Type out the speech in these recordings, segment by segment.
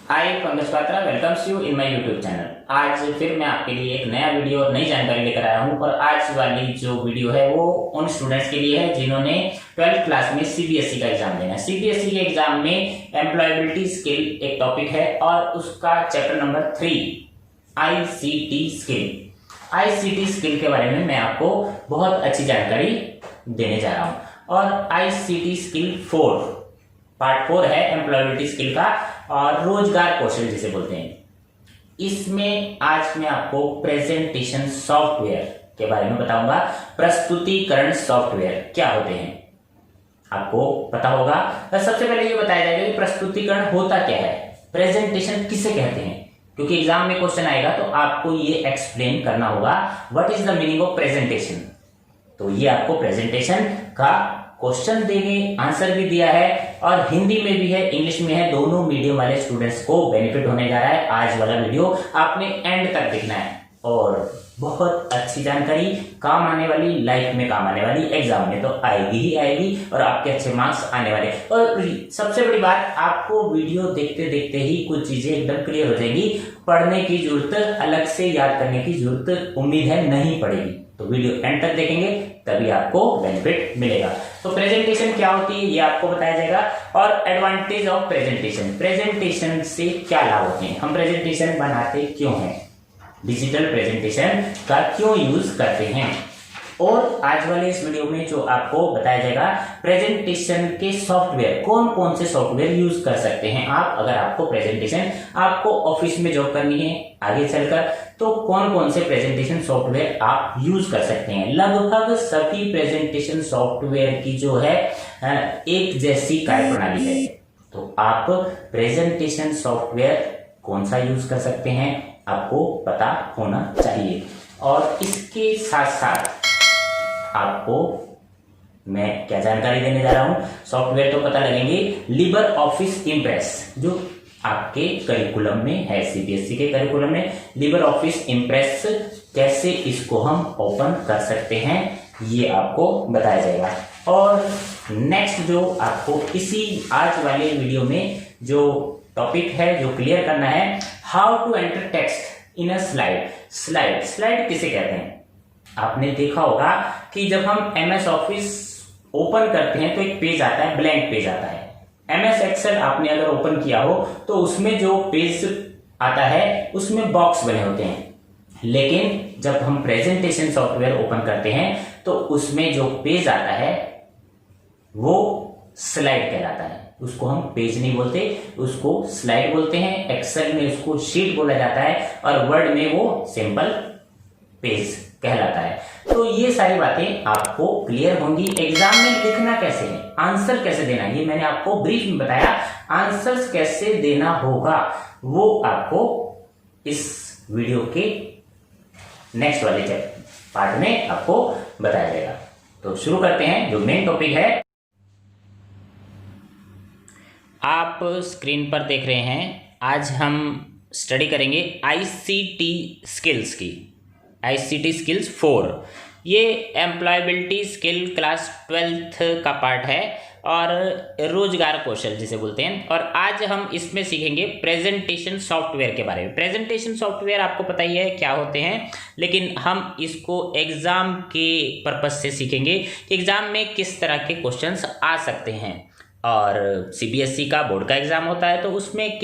Hi Pankaj Patra welcomes you in my YouTube channel. आज फिर मैं आपके लिए एक नया वीडियो और नई जानकारी लेकर आया हूं। और आज वाली जो वीडियो है वो उन स्टूडेंट्स के लिए है जिन्होंने 12th क्लास में सीबीएसई का एग्जाम देना है। सीबीएसई के एग्जाम में एम्प्लॉयबिलिटी स्किल एक टॉपिक है और उसका chapter number 3 ICT skill. ICT skill के बारे में मैं आपको बहुत अच्छी जानकारी देने जा रहा हूँ। और आईसीटी स्किल 4 पार्ट 4 है एम्प्लॉयबिलिटी स्किल का और रोजगार कौशल जिसे बोलते हैं। इसमें आज मैं आपको प्रेजेंटेशन सॉफ्टवेयर के बारे में बताऊंगा। प्रस्तुतिकरण सॉफ्टवेयर क्या होते हैं आपको पता होगा। तो सबसे पहले ये बताया जाएगा कि प्रस्तुतिकरण होता क्या है, प्रेजेंटेशन किसे कहते हैं, क्योंकि एग्जाम में क्वेश्चन आएगा तो आपको ये एक्सप्लेन करना होगा what is the meaning of presentation. तो ये आपको प्रेजेंटेशन का क्वेश्चन देंगे, आंसर भी दिया है और हिंदी में भी है, इंग्लिश में है। दोनों मीडियम वाले स्टूडेंट्स को बेनिफिट होने जा रहा है। आज वाला वीडियो आपने एंड तक देखना है और बहुत अच्छी जानकारी काम आने वाली, लाइफ में काम आने वाली, एग्जाम में तो आएगी ही आएगी और आपके अच्छे मार्क्स आने वाले। और सबसे बड़ी बात, आपको वीडियो देखते देखते ही कुछ चीजें एकदम क्लियर हो जाएंगी। पढ़ने की जरूरत, अलग से याद करने की जरूरत उम्मीद है नहीं पड़ेगी। तो वीडियो एंड तक देखेंगे तभी आपको बेनिफिट मिलेगा। तो प्रेजेंटेशन क्या होती है ये आपको बताया जाएगा और एडवांटेज ऑफ प्रेजेंटेशन, प्रेजेंटेशन से क्या लाभ होते हैं, हम प्रेजेंटेशन बनाते क्यों हैं, डिजिटल प्रेजेंटेशन का क्यों यूज करते हैं। और आज वाले इस वीडियो में जो आपको बताया जाएगा प्रेजेंटेशन के सॉफ्टवेयर, कौन कौन से सॉफ्टवेयर यूज कर सकते हैं आप अगर आपको प्रेजेंटेशन, आपको ऑफिस में जॉब करनी है आगे चलकर, तो कौन कौन से प्रेजेंटेशन सॉफ्टवेयर आप यूज कर सकते हैं। लगभग सभी प्रेजेंटेशन सॉफ्टवेयर की जो है एक जैसी कार्यप्रणाली है। तो आप प्रेजेंटेशन सॉफ्टवेयर कौन सा यूज कर सकते हैं आपको पता होना चाहिए। और इसके साथ साथ आपको मैं क्या जानकारी देने जा रहा हूं, सॉफ्टवेयर तो पता लगेंगे। लिबर ऑफिस इंप्रेस जो आपके करिकुलम में है, सीबीएसई के करिकुलम में लिबर ऑफिस इंप्रेस कैसे इसको हम ओपन कर सकते हैं ये आपको बताया जाएगा। और नेक्स्ट जो आपको इसी आज वाले वीडियो में जो टॉपिक है जो क्लियर करना है, how to enter text in a slide. Slide किसे कहते हैं, आपने देखा होगा कि जब हम एमएस ऑफिस ओपन करते हैं तो एक पेज आता है, ब्लैंक पेज आता है। एमएस एक्सेल आपने अगर ओपन किया हो तो उसमें जो पेज आता है उसमें बॉक्स बने होते हैं, लेकिन जब हम प्रेजेंटेशन सॉफ्टवेयर ओपन करते हैं तो उसमें जो पेज आता है वो स्लाइड कहलाता है। उसको हम पेज नहीं बोलते, उसको स्लाइड बोलते हैं। एक्सेल में उसको शीट बोला जाता है और वर्ड में वो सिंपल पेज कहलाता है। तो ये सारी बातें आपको क्लियर होंगी। एग्जाम में लिखना कैसे है, आंसर कैसे देना है, ये मैंने आपको ब्रीफ में बताया। आंसर्स कैसे देना होगा वो आपको इस वीडियो के नेक्स्ट वाले पार्ट में आपको बताया जाएगा। तो शुरू करते हैं। जो मेन टॉपिक है आप स्क्रीन पर देख रहे हैं, आज हम स्टडी करेंगे आईसीटी स्किल्स की, आईसीटी स्किल्स 4। ये एम्प्लॉयबिलिटी स्किल क्लास 12th का पार्ट है और रोजगार कौशल जिसे बोलते हैं। और आज हम इसमें सीखेंगे प्रेजेंटेशन सॉफ्टवेयर के बारे में। प्रेजेंटेशन सॉफ्टवेयर आपको पता ही है क्या होते हैं, लेकिन हम इसको एग्जाम के पर्पज से सीखेंगे कि एग्जाम में किस तरह के क्वेश्चंस आ सकते हैं। और सीबीएसई का बोर्ड का एग्जाम होता है तो उसमें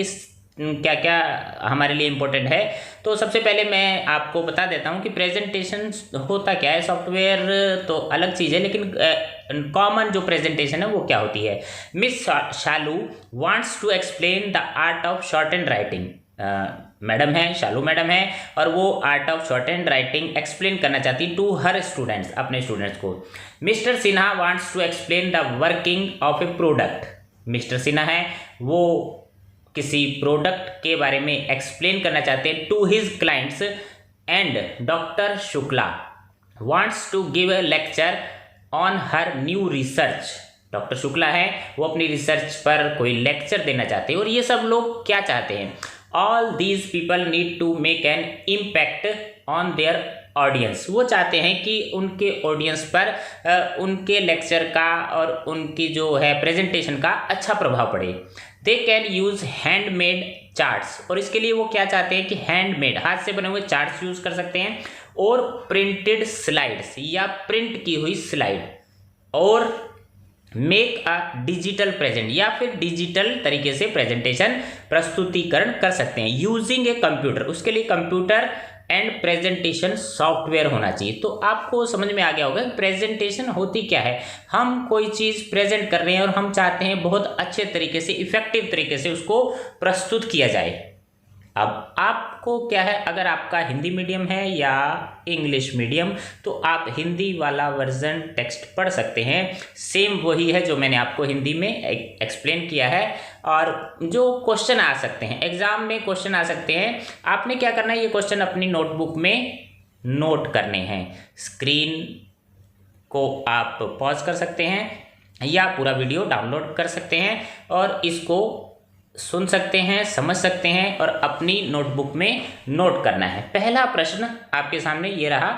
क्या क्या हमारे लिए इम्पोर्टेंट है। तो सबसे पहले मैं आपको बता देता हूं कि प्रेजेंटेशन होता क्या है। सॉफ्टवेयर तो अलग चीज़ है, लेकिन कॉमन जो प्रेजेंटेशन है वो क्या होती है। Miss Shalu wants to explain the art of shorthand writing. Madam है, शालू मैडम है, और वो art of shorthand writing explain करना चाहती टू हर स्टूडेंट्स, अपने स्टूडेंट्स को। Mister Sinha wants to explain the working of a product. Mister Sinha है वो किसी प्रोडक्ट के बारे में एक्सप्लेन करना चाहते हैं to his clients. And doctor Shukla wants to give a lecture on her new research. Doctor Shukla है वो अपनी रिसर्च पर कोई लेक्चर देना चाहते हैं। और ये सब लोग क्या चाहते हैं, all these people need to make an impact on their audience. वो चाहते हैं कि उनके ऑडियंस पर उनके लेक्चर का और उनकी जो है प्रेजेंटेशन का अच्छा प्रभाव पड़े। They can use handmade charts, और इसके लिए वो क्या चाहते हैं कि हैंडमेड, हाथ से बने हुए चार्ट्स यूज कर सकते हैं, और प्रिंटेड स्लाइड्स या प्रिंट की हुई स्लाइड, और मेक अ डिजिटल प्रेजेंट या फिर डिजिटल तरीके से प्रेजेंटेशन प्रस्तुतिकरण कर सकते हैं यूजिंग ए कंप्यूटर। उसके लिए कंप्यूटर एंड प्रेजेंटेशन सॉफ्टवेयर होना चाहिए। तो आपको समझ में आ गया होगा प्रेजेंटेशन होती क्या है। हम कोई चीज़ प्रेजेंट कर रहे हैं और हम चाहते हैं बहुत अच्छे तरीके से, इफेक्टिव तरीके से उसको प्रस्तुत किया जाए। अब आपको क्या है, अगर आपका हिंदी मीडियम है या इंग्लिश मीडियम, तो आप हिंदी वाला वर्जन टेक्स्ट पढ़ सकते हैं। सेम वही है जो मैंने आपको हिंदी में एक्सप्लेन किया है। और जो क्वेश्चन आ सकते हैं, एग्जाम में क्वेश्चन आ सकते हैं, आपने क्या करना है, ये क्वेश्चन अपनी नोटबुक में नोट करने हैं। स्क्रीन को आप पॉज कर सकते हैं या पूरा वीडियो डाउनलोड कर सकते हैं और इसको सुन सकते हैं, समझ सकते हैं और अपनी नोटबुक में नोट करना है। पहला प्रश्न आपके सामने ये रहा,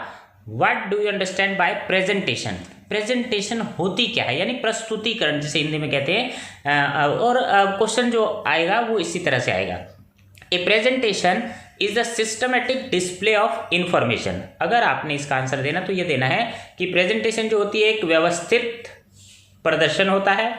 what do you understand by presentation. Presentation होती क्या है, यानी प्रस्तुतिकरण जिसे हिंदी में कहते हैं। और क्वेश्चन जो आएगा वो इसी तरह से आएगा, ए presentation is the systematic display of information. अगर आपने इसका आंसर देना तो ये देना है कि प्रेजेंटेशन जो होती है एक व्यवस्थित प्रदर्शन होता है।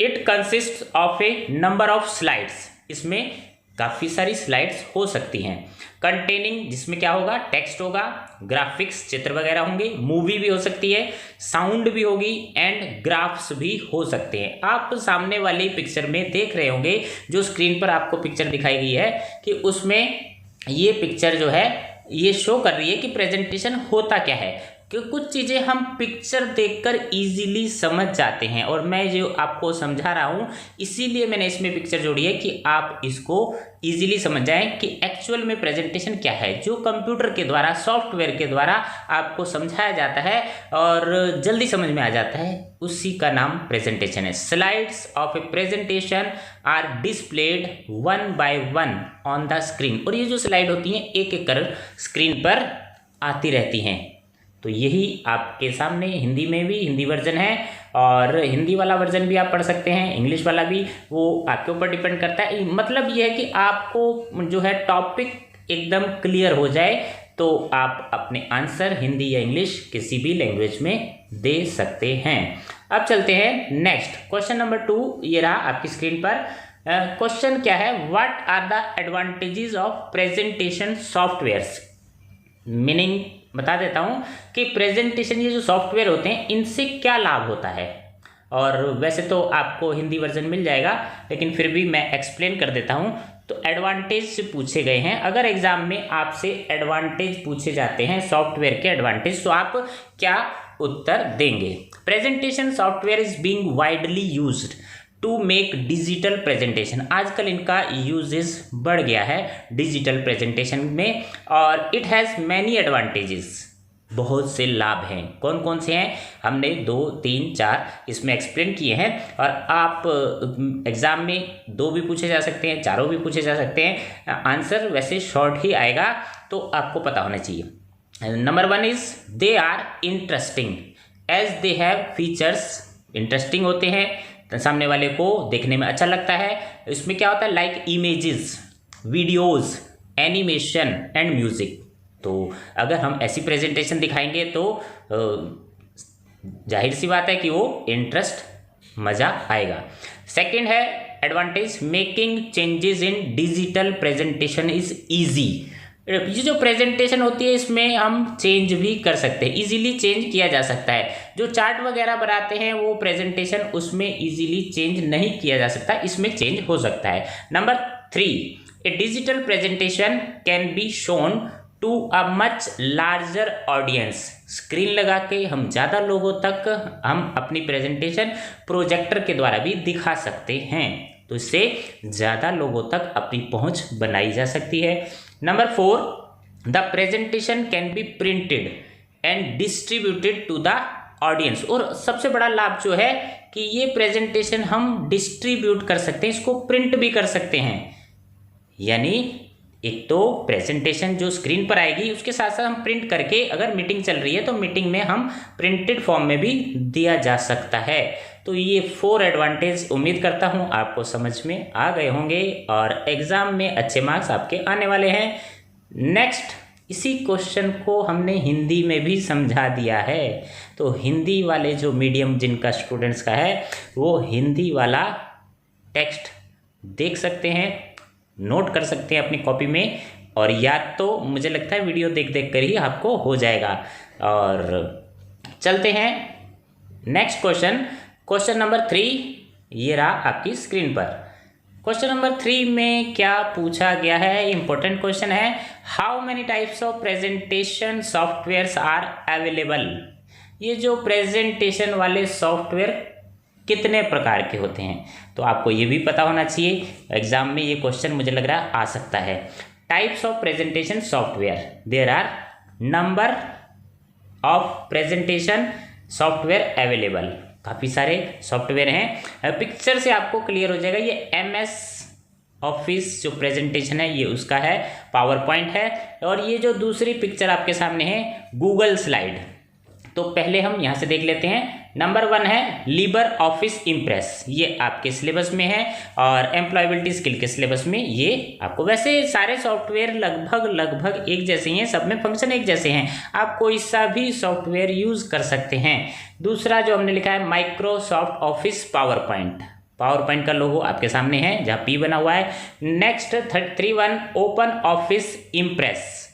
It consist of A number of slides, इसमें काफ़ी सारी स्लाइड्स हो सकती हैं। कंटेनिंग, जिसमें क्या होगा, टेक्स्ट होगा, ग्राफिक्स, चित्र वगैरह होंगे, मूवी भी हो सकती है, साउंड भी होगी एंड ग्राफ्स भी हो सकते हैं। आप सामने वाली पिक्चर में देख रहे होंगे, जो स्क्रीन पर आपको पिक्चर दिखाई गई है, कि उसमें ये पिक्चर जो है ये शो कर रही है कि प्रेजेंटेशन होता क्या है। कि कुछ चीज़ें हम पिक्चर देखकर इजीली समझ जाते हैं, और मैं जो आपको समझा रहा हूँ इसीलिए मैंने इसमें पिक्चर जोड़ी है कि आप इसको इजीली समझ जाएं कि एक्चुअल में प्रेजेंटेशन क्या है। जो कंप्यूटर के द्वारा, सॉफ्टवेयर के द्वारा आपको समझाया जाता है और जल्दी समझ में आ जाता है, उसी का नाम प्रेजेंटेशन है। Slides of a presentation are displayed one by one on the screen. और ये जो स्लाइड होती हैं एक एक कर स्क्रीन पर आती रहती हैं। तो यही आपके सामने हिंदी में भी हिंदी वर्जन है, और हिंदी वाला वर्जन भी आप पढ़ सकते हैं, इंग्लिश वाला भी, वो आपके ऊपर डिपेंड करता है। मतलब ये है कि आपको जो है टॉपिक एकदम क्लियर हो जाए तो आप अपने आंसर हिंदी या इंग्लिश किसी भी लैंग्वेज में दे सकते हैं। अब चलते हैं नेक्स्ट, क्वेश्चन नंबर 2 ये रहा आपकी स्क्रीन पर। क्वेश्चन क्या है, what are the advantages of presentation softwares. Meaning बता देता हूँ कि प्रेजेंटेशन ये जो सॉफ्टवेयर होते हैं इनसे क्या लाभ होता है। और वैसे तो आपको हिंदी वर्जन मिल जाएगा, लेकिन फिर भी मैं एक्सप्लेन कर देता हूँ। तो एडवांटेज पूछे गए हैं, अगर एग्जाम में आपसे एडवांटेज पूछे जाते हैं, सॉफ्टवेयर के एडवांटेज, तो आप क्या उत्तर देंगे। Presentation software is being widely used to make digital presentation. आजकल इनका यूजेस बढ़ गया है डिजिटल प्रेजेंटेशन में, और इट हैज़ मैनी एडवांटेजेस, बहुत से लाभ हैं। कौन कौन से हैं, हमने 2, 3, 4 इसमें एक्सप्लेन किए हैं। और आप एग्ज़ाम में 2 भी पूछे जा सकते हैं, 4 भी पूछे जा सकते हैं। आंसर वैसे शॉर्ट ही आएगा, तो आपको पता होना चाहिए। Number 1 is they are interesting as they have features. Interesting होते हैं, सामने वाले को देखने में अच्छा लगता है। इसमें क्या होता है, like images, videos, animation and music. तो अगर हम ऐसी प्रेजेंटेशन दिखाएंगे तो जाहिर सी बात है कि वो इंटरेस्ट, मज़ा आएगा। सेकंड है advantage, making changes in digital presentation is easy. ये जो प्रेजेंटेशन होती है इसमें हम चेंज भी कर सकते हैं, इजीली चेंज किया जा सकता है। जो चार्ट वगैरह बनाते हैं वो प्रेजेंटेशन, उसमें इजीली चेंज नहीं किया जा सकता, इसमें चेंज हो सकता है। Number 3, a digital presentation can be shown to a much larger audience. Screen लगा के हम ज़्यादा लोगों तक हम अपनी प्रेजेंटेशन प्रोजेक्टर के द्वारा भी दिखा सकते हैं, तो इससे ज़्यादा लोगों तक अपनी पहुंच बनाई जा सकती है। Number 4, the presentation can be printed and distributed to the audience. और सबसे बड़ा लाभ जो है कि ये प्रेजेंटेशन हम डिस्ट्रीब्यूट कर सकते हैं, इसको प्रिंट भी कर सकते हैं। यानी एक तो प्रेजेंटेशन जो स्क्रीन पर आएगी उसके साथ साथ हम प्रिंट करके, अगर मीटिंग चल रही है तो मीटिंग में हम प्रिंटेड फॉर्म में भी दिया जा सकता है। तो ये 4 एडवांटेज उम्मीद करता हूँ आपको समझ में आ गए होंगे और एग्ज़ाम में अच्छे मार्क्स आपके आने वाले हैं। नेक्स्ट, इसी क्वेश्चन को हमने हिंदी में भी समझा दिया है, तो हिंदी वाले जो मीडियम जिनका स्टूडेंट्स का है वो हिंदी वाला टेक्स्ट देख सकते हैं, नोट कर सकते हैं अपनी कॉपी में, और याद तो मुझे लगता है वीडियो देख देख कर ही आपको हो जाएगा। और चलते हैं नेक्स्ट क्वेश्चन नंबर 3, ये रहा आपकी स्क्रीन पर। क्वेश्चन नंबर 3 में क्या पूछा गया है, इंपॉर्टेंट क्वेश्चन है। How many types of presentation softwares are available. ये जो प्रेजेंटेशन वाले सॉफ्टवेयर कितने प्रकार के होते हैं, तो आपको ये भी पता होना चाहिए, एग्जाम में ये क्वेश्चन मुझे लग रहा है आ सकता है। Types of presentation software, there are number of presentation software available, काफ़ी सारे सॉफ्टवेयर हैं। पिक्चर से आपको क्लियर हो जाएगा, ये MS ऑफिस जो प्रेजेंटेशन है ये उसका है, पावर पॉइंट है, और ये जो दूसरी पिक्चर आपके सामने है गूगल स्लाइड। तो पहले हम यहाँ से देख लेते हैं। नंबर 1 है लिबर ऑफिस इम्प्रेस, ये आपके सिलेबस में है, और एम्प्लॉयबिलिटी स्किल के सिलेबस में ये आपको, वैसे सारे सॉफ्टवेयर लगभग एक जैसे ही हैं, सब में फंक्शन एक जैसे हैं, आप कोई सा भी सॉफ्टवेयर यूज़ कर सकते हैं। दूसरा जो हमने लिखा है माइक्रोसॉफ्ट ऑफिस पावर पॉइंट का लोगो आपके सामने है जहाँ P बना हुआ है। नेक्स्ट 3.1 ओपन ऑफिस इम्प्रेस,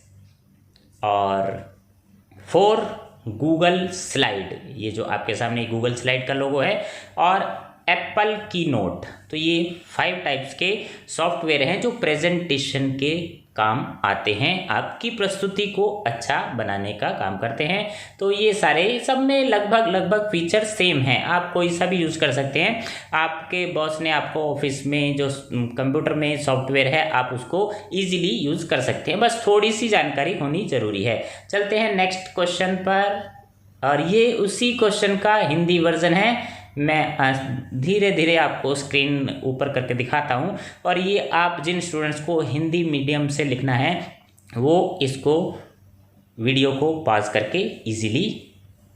और 4 गूगल स्लाइड, ये जो आपके सामने गूगल स्लाइड का लोगो है, और एप्पल की नोट। तो ये 5 टाइप्स के सॉफ्टवेयर हैं जो प्रेजेंटेशन के काम आते हैं, आपकी प्रस्तुति को अच्छा बनाने का काम करते हैं। तो ये सारे सब में लगभग फीचर सेम हैं, आप कोई सा भी यूज़ कर सकते हैं। आपके बॉस ने आपको ऑफिस में जो कंप्यूटर में सॉफ्टवेयर है आप उसको इजीली यूज़ कर सकते हैं, बस थोड़ी सी जानकारी होनी ज़रूरी है। चलते हैं नेक्स्ट क्वेश्चन पर, और ये उसी क्वेश्चन का हिंदी वर्जन है। मैं धीरे धीरे आपको स्क्रीन ऊपर करके दिखाता हूँ, और ये आप जिन स्टूडेंट्स को हिंदी मीडियम से लिखना है वो इसको वीडियो को पॉज करके इजीली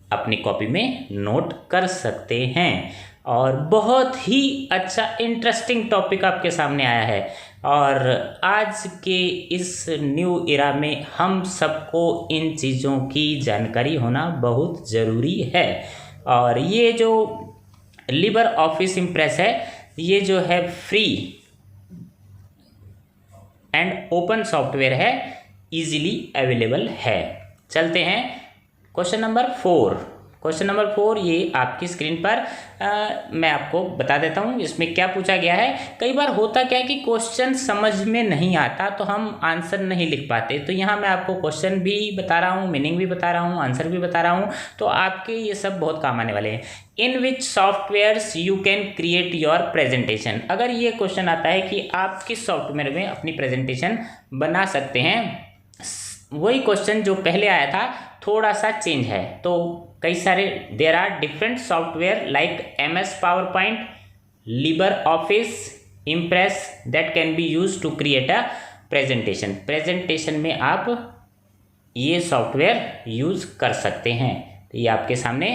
अपनी कॉपी में नोट कर सकते हैं। और बहुत ही अच्छा इंटरेस्टिंग टॉपिक आपके सामने आया है, और आज के इस न्यू एरा में हम सबको इन चीज़ों की जानकारी होना बहुत ज़रूरी है। और ये जो लिबर ऑफिस इम्प्रेस है, ये जो है फ्री एंड ओपन सॉफ्टवेयर है, इजीली अवेलेबल है। चलते हैं क्वेश्चन नंबर 4, ये आपकी स्क्रीन पर मैं आपको बता देता हूँ इसमें क्या पूछा गया है। कई बार होता क्या है कि क्वेश्चन समझ में नहीं आता तो हम आंसर नहीं लिख पाते, तो यहाँ मैं आपको क्वेश्चन भी बता रहा हूँ, मीनिंग भी बता रहा हूँ, आंसर भी बता रहा हूँ, तो आपके ये सब बहुत काम आने वाले हैं। In which softwares you can create your presentation. अगर ये क्वेश्चन आता है कि आप किस सॉफ्टवेयर में अपनी प्रेजेंटेशन बना सकते हैं, वही क्वेश्चन जो पहले आया था थोड़ा सा चेंज है। तो कई सारे there are different software like MS PowerPoint, Libre Office Impress that can be use to create a presentation में आप ये सॉफ्टवेयर यूज़ कर सकते हैं। तो ये आपके सामने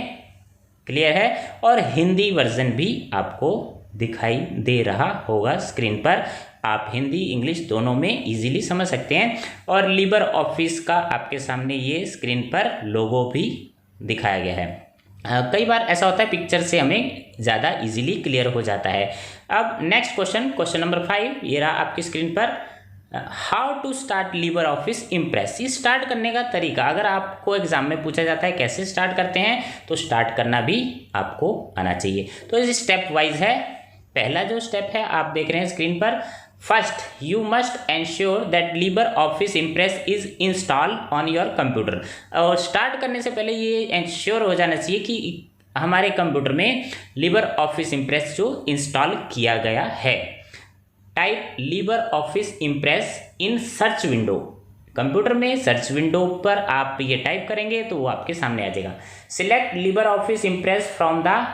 क्लियर है, और हिंदी वर्जन भी आपको दिखाई दे रहा होगा स्क्रीन पर, आप हिंदी इंग्लिश दोनों में इजीली समझ सकते हैं। और लिबर ऑफिस का आपके सामने ये स्क्रीन पर लोगो भी दिखाया गया है। कई बार ऐसा होता है पिक्चर से हमें ज़्यादा इजीली क्लियर हो जाता है। अब नेक्स्ट क्वेश्चन नंबर 5, ये रहा आपकी स्क्रीन पर। How to start Libre Office Impress. ये स्टार्ट करने का तरीका, अगर आपको एग्जाम में पूछा जाता है कैसे स्टार्ट करते हैं, तो स्टार्ट करना भी आपको आना चाहिए। तो इस स्टेप वाइज है। पहला जो स्टेप है आप देख रहे हैं स्क्रीन पर, first you must ensure that Libre Office impress is install on your computer. और स्टार्ट करने से पहले ये एंश्योर हो जाना चाहिए कि हमारे कंप्यूटर में लिबर ऑफिस इम्प्रेस जो इंस्टॉल किया गया है। Type Libre Office impress in search window. Computer में सर्च विंडो पर आप ये टाइप करेंगे तो वो आपके सामने आ जाएगा। Select Libre Office impress from the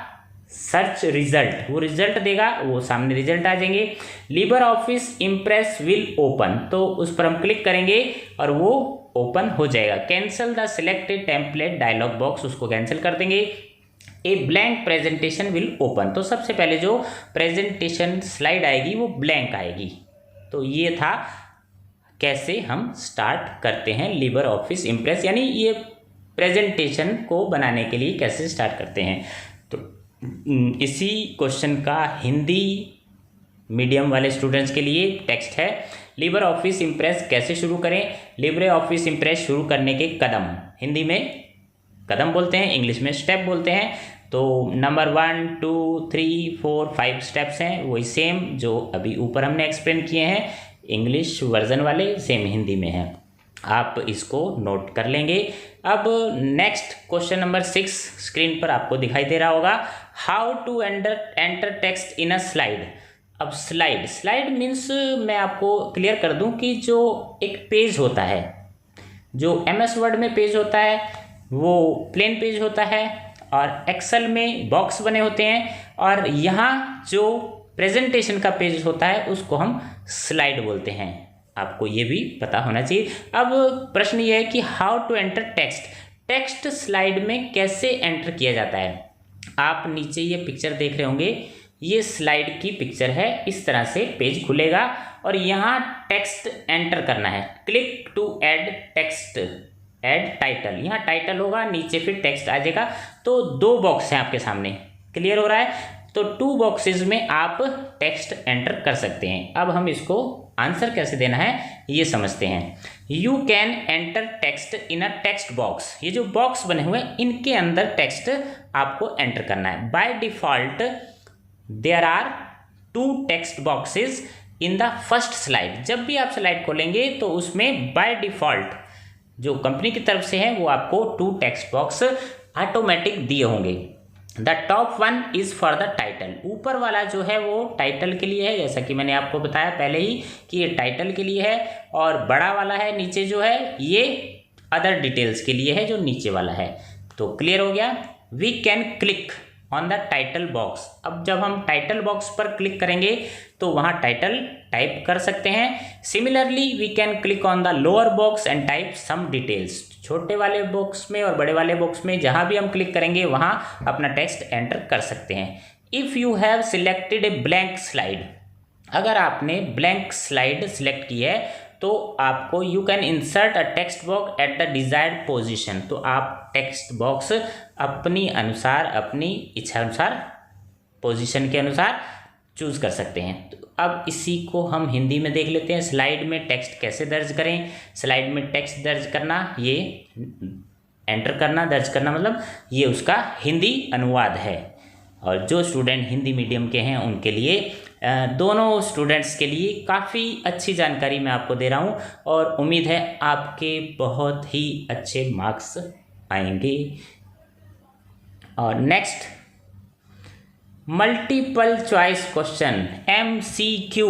search result, वो रिजल्ट देगा, वो सामने रिजल्ट आ जाएंगे। Libre Office impress will open, तो उस पर हम क्लिक करेंगे और वो ओपन हो जाएगा। Cancel the selected template dialog box, उसको कैंसिल कर देंगे। A blank presentation will open. तो सबसे पहले जो प्रेजेंटेशन स्लाइड आएगी वो ब्लैंक आएगी। तो ये था कैसे हम स्टार्ट करते हैं लिबर ऑफिस इम्प्रेस, यानी ये प्रेजेंटेशन को बनाने के लिए कैसे स्टार्ट करते हैं। तो इसी क्वेश्चन का हिंदी मीडियम वाले स्टूडेंट्स के लिए टेक्स्ट है, लिबर ऑफिस इम्प्रेस कैसे शुरू करें। लिबर ऑफिस इम्प्रेस शुरू करने के कदम, हिंदी में कदम बोलते हैं, इंग्लिश में स्टेप बोलते हैं। तो नंबर 1 2 3 4 5 स्टेप्स हैं, वही सेम जो अभी ऊपर हमने एक्सप्लेन किए हैं, इंग्लिश वर्जन वाले सेम हिंदी में है। आप इसको नोट कर लेंगे। अब नेक्स्ट क्वेश्चन नंबर 6 स्क्रीन पर आपको दिखाई दे रहा होगा, how to enter text in a slide. अब स्लाइड मीन्स मैं आपको क्लियर कर दूं कि जो एक पेज होता है, जो MS वर्ड में पेज होता है वो प्लेन पेज होता है, और एक्सेल में बॉक्स बने होते हैं, और यहाँ जो प्रेजेंटेशन का पेज होता है उसको हम स्लाइड बोलते हैं। आपको ये भी पता होना चाहिए। अब प्रश्न ये है कि how to enter text slide में कैसे एंटर किया जाता है। आप नीचे ये पिक्चर देख रहे होंगे, ये स्लाइड की पिक्चर है। इस तरह से पेज खुलेगा और यहाँ टेक्स्ट एंटर करना है। Click to add text, add title, यहाँ टाइटल होगा, नीचे फिर टेक्स्ट आ जाएगा। तो 2 बॉक्स हैं आपके सामने, क्लियर हो रहा है। तो 2 बॉक्सेस में आप टेक्स्ट एंटर कर सकते हैं। अब हम इसको आंसर कैसे देना है ये समझते हैं। You can enter text in a text box. ये जो बॉक्स बने हुए हैं इनके अंदर टेक्स्ट आपको एंटर करना है। By default there are 2 text boxes in the first slide. जब भी आप स्लाइड खोलेंगे तो उसमें बाय डिफॉल्ट जो कंपनी की तरफ से है वो आपको 2 टेक्स्ट बॉक्स ऑटोमेटिक दिए होंगे। The top 1 is for the title. ऊपर वाला जो है वो टाइटल के लिए है, जैसा कि मैंने आपको बताया पहले ही कि ये टाइटल के लिए है, और बड़ा वाला है नीचे जो है ये अदर डिटेल्स के लिए है जो नीचे वाला है। तो क्लियर हो गया। We can click on the title box. अब जब हम टाइटल बॉक्स पर क्लिक करेंगे तो वहाँ टाइटल टाइप कर सकते हैं। Similarly we can click on the lower box and type some details. छोटे वाले बॉक्स में और बड़े वाले बॉक्स में जहाँ भी हम क्लिक करेंगे वहाँ अपना टेक्स्ट एंटर कर सकते हैं। If you have selected a blank slide, अगर आपने ब्लैंक स्लाइड सिलेक्ट की है तो आपको you can insert a text box at the desired position. तो आप टेक्स्ट बॉक्स अपनी अनुसार, अपनी इच्छा अनुसार, पोजीशन के अनुसार चूज कर सकते हैं। तो अब इसी को हम हिंदी में देख लेते हैं। स्लाइड में टेक्स्ट कैसे दर्ज करें। स्लाइड में टेक्स्ट दर्ज करना, ये एंटर करना, दर्ज करना, मतलब ये उसका हिंदी अनुवाद है। और जो स्टूडेंट हिंदी मीडियम के हैं उनके लिए, दोनों स्टूडेंट्स के लिए काफ़ी अच्छी जानकारी मैं आपको दे रहा हूँ, और उम्मीद है आपके बहुत ही अच्छे मार्क्स आएंगे। और next multiple choice question, MCQ।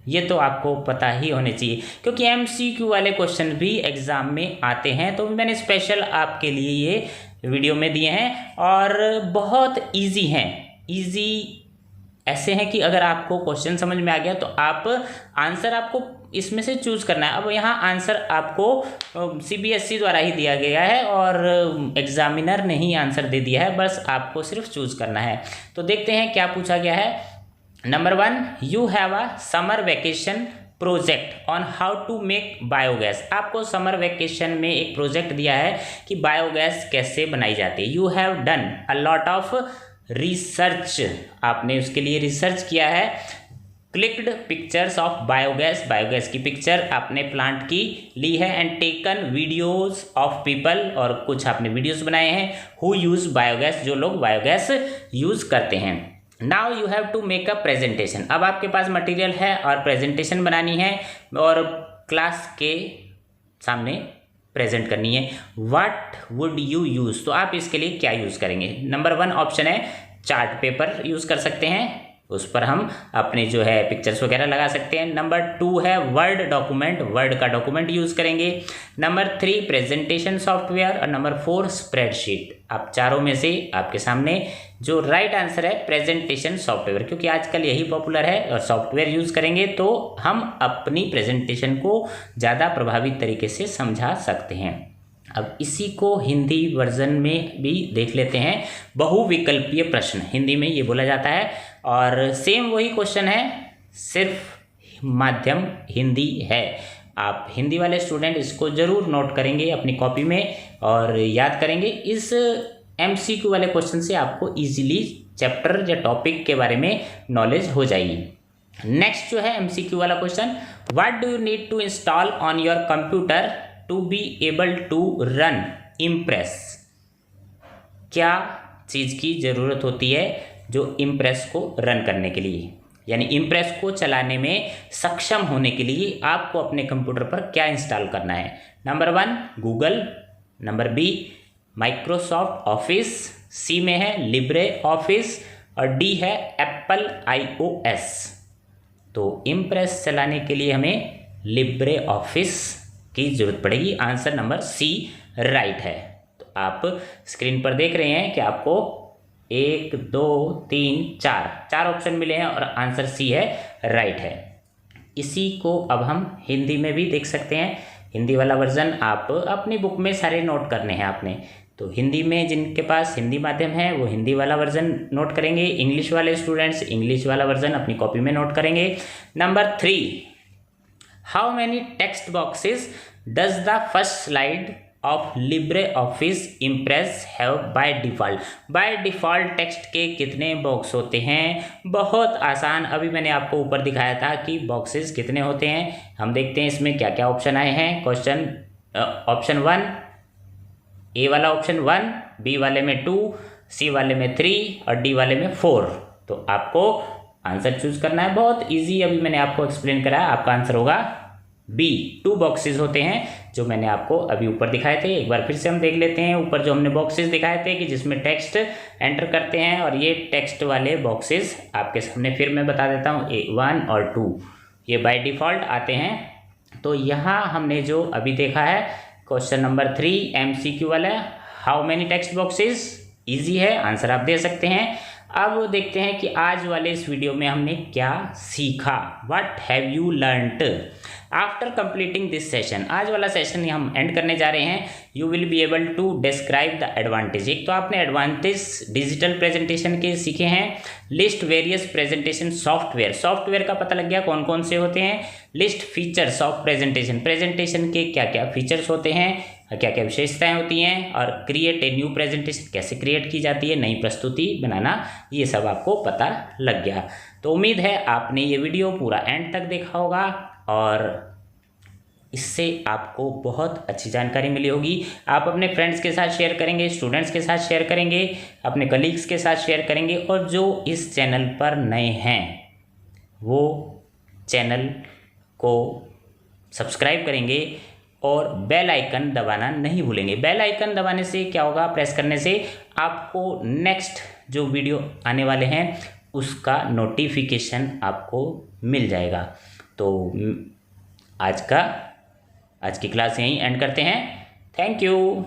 ये तो आपको पता ही होने चाहिए क्योंकि MCQ वाले क्वेश्चन भी एग्ज़ाम में आते हैं। तो मैंने स्पेशल आपके लिए ये वीडियो में दिए हैं और बहुत इजी हैं। इजी ऐसे हैं कि अगर आपको क्वेश्चन समझ में आ गया तो आप आंसर आपको इसमें से चूज़ करना है। अब यहाँ आंसर आपको CBSE द्वारा ही दिया गया है और एग्जामिनर ने ही आंसर दे दिया है, बस आपको सिर्फ चूज़ करना है। तो देखते हैं क्या पूछा गया है। Number 1, you have a summer vacation project on how to make biogas. आपको समर वेकेशन में एक प्रोजेक्ट दिया है कि बायोगैस कैसे बनाई जाती है। You have done a lot of research, आपने उसके लिए रिसर्च किया है। Clicked pictures of biogas, biogas की पिक्चर आपने प्लांट की ली है। And taken videos of people, और कुछ आपने वीडियोस बनाए हैं हु यूज बायोगैस, जो लोग बायोगैस यूज करते हैं। Now you have to make a presentation. अब आपके पास मटेरियल है और प्रेजेंटेशन बनानी है और क्लास के सामने प्रेजेंट करनी है। व्हाट वुड यू यूज़, तो आप इसके लिए क्या यूज़ करेंगे। नंबर 1 ऑप्शन है चार्ट पेपर यूज़ कर सकते हैं, उस पर हम अपने जो है पिक्चर्स वगैरह लगा सकते हैं। नंबर 2 है वर्ड डॉक्यूमेंट, वर्ड का डॉक्यूमेंट यूज़ करेंगे। नंबर 3 प्रेजेंटेशन सॉफ्टवेयर, और नंबर 4 स्प्रेडशीट। आप चारों में से आपके सामने जो राइट आंसर है प्रेजेंटेशन सॉफ्टवेयर, क्योंकि आजकल यही पॉपुलर है और सॉफ्टवेयर यूज़ करेंगे तो हम अपनी प्रेजेंटेशन को ज़्यादा प्रभावी तरीके से समझा सकते हैं। अब इसी को हिंदी वर्जन में भी देख लेते हैं। बहुविकल्पीय प्रश्न हिंदी में ये बोला जाता है, और सेम वही क्वेश्चन है, सिर्फ माध्यम हिंदी है। आप हिंदी वाले स्टूडेंट इसको ज़रूर नोट करेंगे अपनी कॉपी में और याद करेंगे। इस MCQ वाले क्वेश्चन से आपको इजीली चैप्टर या टॉपिक के बारे में नॉलेज हो जाएगी। नेक्स्ट जो है MCQ वाला question, what do you need to install on your computer to be able to run Impress? क्या चीज़ की ज़रूरत होती है जो इम्प्रेस को रन करने के लिए, यानी इम्प्रेस को चलाने में सक्षम होने के लिए आपको अपने कंप्यूटर पर क्या इंस्टॉल करना है? Number 1 Google, number B Microsoft office, C में है लिब्रे ऑफिस और D है एप्पल iOS। तो इम्प्रेस चलाने के लिए हमें लिब्रे ऑफिस की ज़रूरत पड़ेगी। आंसर नंबर C राइट है। तो आप स्क्रीन पर देख रहे हैं कि आपको 1 2 3 4 ऑप्शन मिले हैं और आंसर C है राइट है। इसी को अब हम हिंदी में भी देख सकते हैं। हिंदी वाला वर्जन आप अपनी बुक में सारे नोट करने हैं आपने। तो हिंदी में जिनके पास हिंदी माध्यम है वो हिंदी वाला वर्जन नोट करेंगे, इंग्लिश वाले स्टूडेंट्स इंग्लिश वाला वर्जन अपनी कॉपी में नोट करेंगे। Number 3, how many text boxes does the first slide of Libre office impress have by default? By default text के कितने बॉक्स होते हैं? बहुत आसान, अभी मैंने आपको ऊपर दिखाया था कि बॉक्सेस कितने होते हैं। हम देखते हैं इसमें क्या क्या ऑप्शन आए हैं। क्वेश्चन ऑप्शन 1, ए वाला ऑप्शन 1, बी वाले में 2, सी वाले में 3 और डी वाले में 4। तो आपको आंसर चूज करना है। बहुत इजी, अभी मैंने आपको एक्सप्लेन कराया। आपका आंसर होगा बी, 2 बॉक्सेस होते हैं जो मैंने आपको अभी ऊपर दिखाए थे। एक बार फिर से हम देख लेते हैं। ऊपर जो हमने बॉक्सेस दिखाए थे कि जिसमें टेक्स्ट एंटर करते हैं, और ये टेक्स्ट वाले बॉक्सेस आपके सामने फिर मैं बता देता हूँ, 1 और 2 ये बाय डिफ़ॉल्ट आते हैं। तो यहाँ हमने जो अभी देखा है क्वेश्चन नंबर 3 MCQ वाला, how many text boxes, easy है, आंसर आप दे सकते हैं। अब देखते हैं कि आज वाले इस वीडियो में हमने क्या सीखा। What have you learned after completing this session? आज वाला सेशन हम एंड करने जा रहे हैं। You will be able to describe the advantage. एक तो आपने एडवांटेज डिजिटल प्रेजेंटेशन के सीखे हैं। List various presentation software, software का पता लग गया कौन कौन से होते हैं। List features of presentation, presentation के क्या क्या फीचर्स होते हैं, क्या क्या विशेषताएं होती हैं, और क्रिएट ए न्यू प्रेजेंटेशन, कैसे क्रिएट की जाती है नई प्रस्तुति बनाना, ये सब आपको पता लग गया। तो उम्मीद है आपने ये वीडियो पूरा एंड तक देखा होगा और इससे आपको बहुत अच्छी जानकारी मिली होगी। आप अपने फ्रेंड्स के साथ शेयर करेंगे, स्टूडेंट्स के साथ शेयर करेंगे, अपने कलीग्स के साथ शेयर करेंगे, और जो इस चैनल पर नए हैं वो चैनल को सब्सक्राइब करेंगे और बेल आइकन दबाना नहीं भूलेंगे। बेल आइकन दबाने से क्या होगा, प्रेस करने से आपको नेक्स्ट जो वीडियो आने वाले हैं उसका नोटिफिकेशन आपको मिल जाएगा। तो आज की क्लास यहीं एंड करते हैं। Thank you.